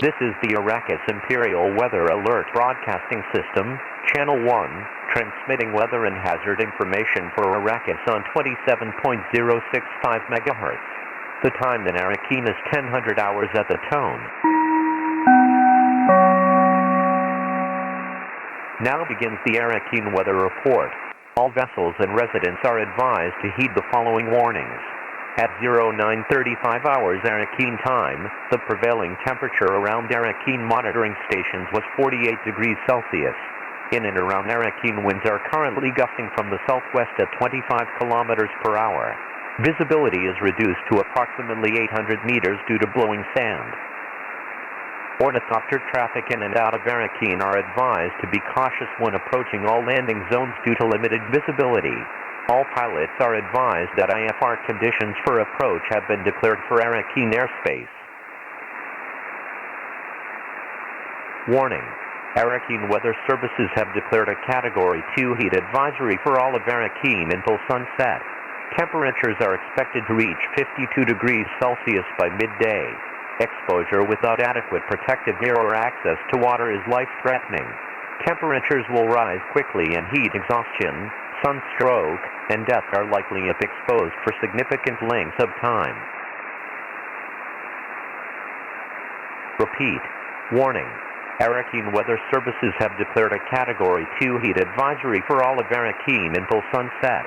This is the Arrakis Imperial Weather Alert Broadcasting System, Channel 1, transmitting weather and hazard information for Arrakis on 27.065 MHz. The time in Arakeen is 1000 hours at the tone. Now begins the Arakeen Weather Report. All vessels and residents are advised to heed the following warnings. At 09:35 hours Arakeen time, the prevailing temperature around Arakeen monitoring stations was 48 degrees Celsius. In and around Arakeen, winds are currently gusting from the southwest at 25 kilometers per hour. Visibility is reduced to approximately 800 meters due to blowing sand. Ornithopter traffic in and out of Arakeen are advised to be cautious when approaching all landing zones due to limited visibility. All pilots are advised that IFR conditions for approach have been declared for Arakeen airspace. Warning. Arakeen Weather Services have declared a Category 2 heat advisory for all of Arakeen until sunset. Temperatures are expected to reach 52 degrees Celsius by midday. Exposure without adequate protective gear or access to water is life-threatening. Temperatures will rise quickly and heat exhaustion, sunstroke, and death are likely if exposed for significant lengths of time. Repeat. Warning. Arakeen Weather Services have declared a Category 2 heat advisory for all of Arakeen until sunset.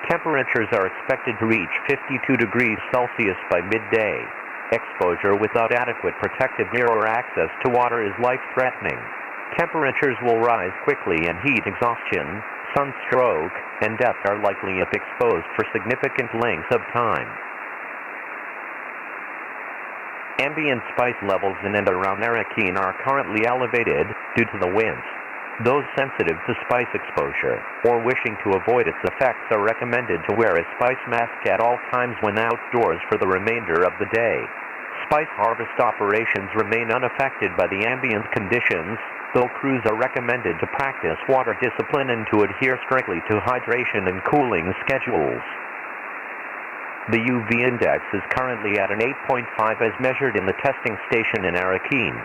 Temperatures are expected to reach 52 degrees Celsius by midday. Exposure without adequate protective gear or access to water is life-threatening. Temperatures will rise quickly and heat exhaustion, sunstroke, and death are likely if exposed for significant lengths of time. Ambient spice levels in and around Arakeen are currently elevated due to the winds. Those sensitive to spice exposure or wishing to avoid its effects are recommended to wear a spice mask at all times when outdoors for the remainder of the day. Spice harvest operations remain unaffected by the ambient conditions, though crews are recommended to practice water discipline and to adhere strictly to hydration and cooling schedules. The UV index is currently at an 8.5 as measured in the testing station in Arakeen.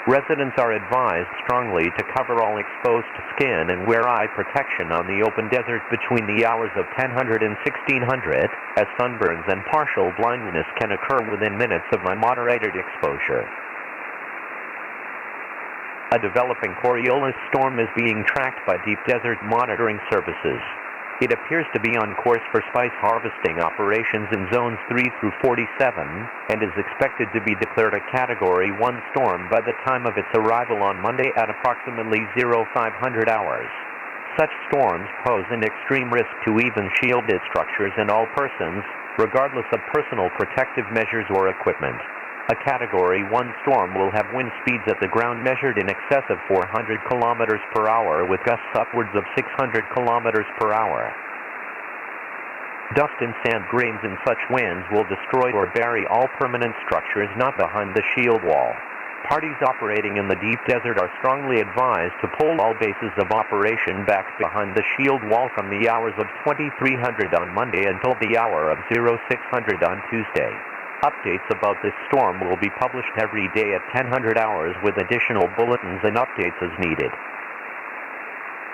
Residents are advised strongly to cover all exposed skin and wear eye protection on the open desert between the hours of 1000 and 1600, as sunburns and partial blindness can occur within minutes of unmoderated exposure. A developing Coriolis storm is being tracked by Deep Desert Monitoring Services. It appears to be on course for spice harvesting operations in zones 3 through 47 and is expected to be declared a Category 1 storm by the time of its arrival on Monday at approximately 0500 hours. Such storms pose an extreme risk to even shielded structures and all persons, regardless of personal protective measures or equipment. A Category 1 storm will have wind speeds at the ground measured in excess of 400 kilometers per hour with gusts upwards of 600 kilometers per hour. Dust and sand grains in such winds will destroy or bury all permanent structures not behind the shield wall. Parties operating in the deep desert are strongly advised to pull all bases of operation back behind the shield wall from the hours of 2300 on Monday until the hour of 0600 on Tuesday. Updates about this storm will be published every day at 1000 hours with additional bulletins and updates as needed.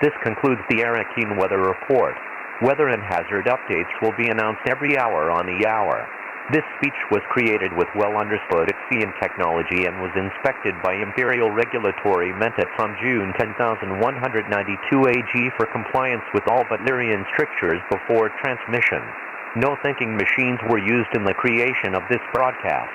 This concludes the Arakeen Weather Report. Weather and hazard updates will be announced every hour on the hour. This speech was created with well-understood Arakeen technology and was inspected by Imperial Regulatory Mentat from June 10192 AG for compliance with all but Lyrian strictures before transmission. No thinking machines were used in the creation of this broadcast.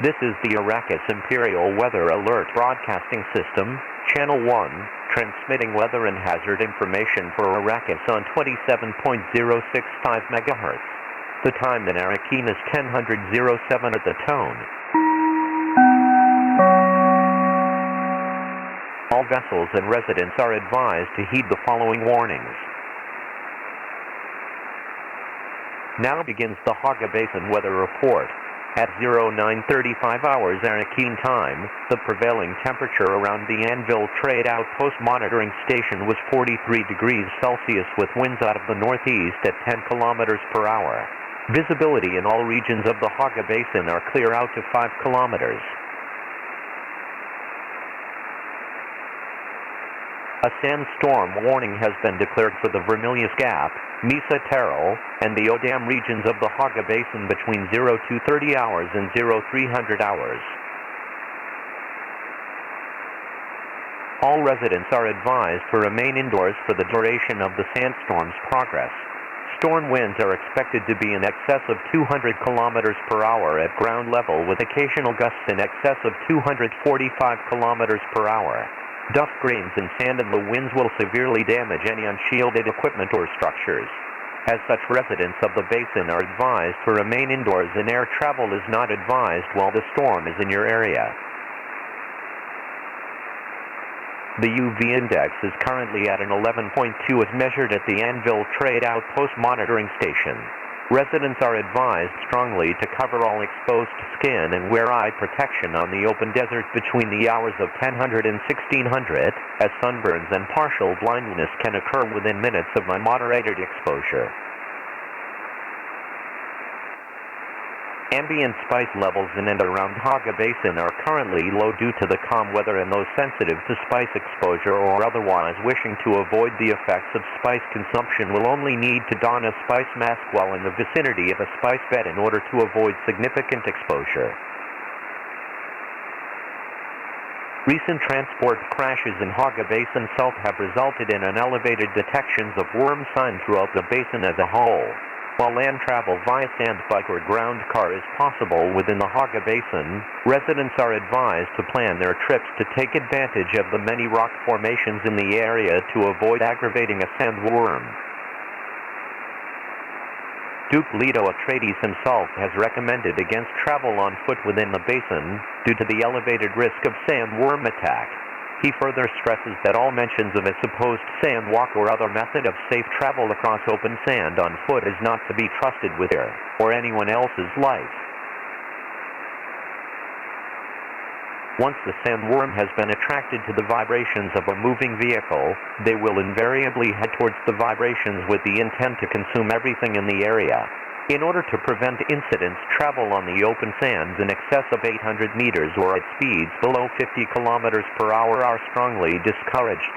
This is the Arrakis Imperial Weather Alert Broadcasting System, Channel 1, transmitting weather and hazard information for Arrakis on 27.065 MHz. The time in Arakeen is 10:07 at the tone. All vessels and residents are advised to heed the following warnings. Now begins the Haga Basin weather report. At 09:35 hours Arakeen time, the prevailing temperature around the Anvil Trade Outpost monitoring station was 43 degrees Celsius with winds out of the northeast at 10 kilometers per hour. Visibility in all regions of the Haga Basin are clear out to 5 kilometers. A sandstorm warning has been declared for the Vermilius Gap, Mesa Terrell, and the Odam regions of the Haga Basin between 0230 hours and 0300 hours. All residents are advised to remain indoors for the duration of the sandstorm's progress. Storm winds are expected to be in excess of 200 kilometers per hour at ground level with occasional gusts in excess of 245 kilometers per hour. Dust grains and sand in the winds will severely damage any unshielded equipment or structures. As such, residents of the basin are advised to remain indoors and air travel is not advised while the storm is in your area. The UV index is currently at an 11.2 as measured at the Anvil Trade Outpost monitoring station. Residents are advised strongly to cover all exposed skin and wear eye protection on the open desert between the hours of 1000 and 1600, as sunburns and partial blindness can occur within minutes of unmoderated exposure. Ambient spice levels in and around Haga Basin are currently low due to the calm weather, and those sensitive to spice exposure or otherwise wishing to avoid the effects of spice consumption will only need to don a spice mask while in the vicinity of a spice bed in order to avoid significant exposure. Recent transport crashes in Haga Basin South have resulted in an elevated detections of worm sign throughout the basin as a whole. While land travel via sand bike or ground car is possible within the Haga Basin, residents are advised to plan their trips to take advantage of the many rock formations in the area to avoid aggravating a sandworm. Duke Leto Atreides himself has recommended against travel on foot within the basin due to the elevated risk of sandworm attack. He further stresses that all mentions of a supposed sand walk or other method of safe travel across open sand on foot is not to be trusted with their or anyone else's life. Once the sandworm has been attracted to the vibrations of a moving vehicle, they will invariably head towards the vibrations with the intent to consume everything in the area. In order to prevent incidents, travel on the open sands in excess of 800 meters or at speeds below 50 kilometers per hour are strongly discouraged.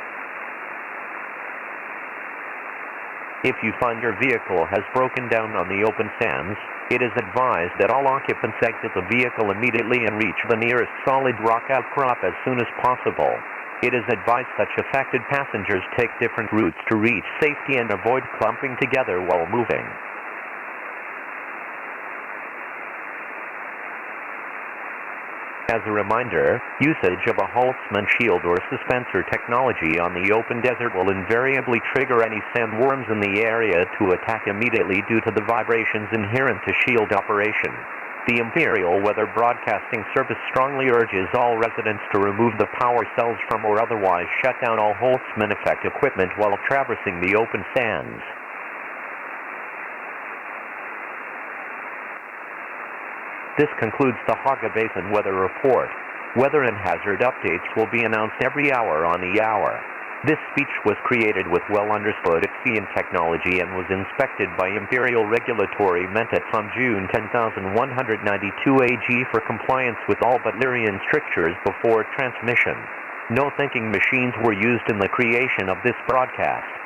If you find your vehicle has broken down on the open sands, it is advised that all occupants exit the vehicle immediately and reach the nearest solid rock outcrop as soon as possible. It is advised such affected passengers take different routes to reach safety and avoid clumping together while moving. As a reminder, usage of a Holtzman shield or suspensor technology on the open desert will invariably trigger any sandworms in the area to attack immediately due to the vibrations inherent to shield operation. The Imperial Weather Broadcasting Service strongly urges all residents to remove the power cells from or otherwise shut down all Holtzman effect equipment while traversing the open sands. This concludes the Haga Basin weather report. Weather and hazard updates will be announced every hour on the hour. This speech was created with well-understood Arakeen technology and was inspected by Imperial Regulatory Mentats on June 10,192 AG for compliance with all but Lyrian strictures before transmission. No thinking machines were used in the creation of this broadcast.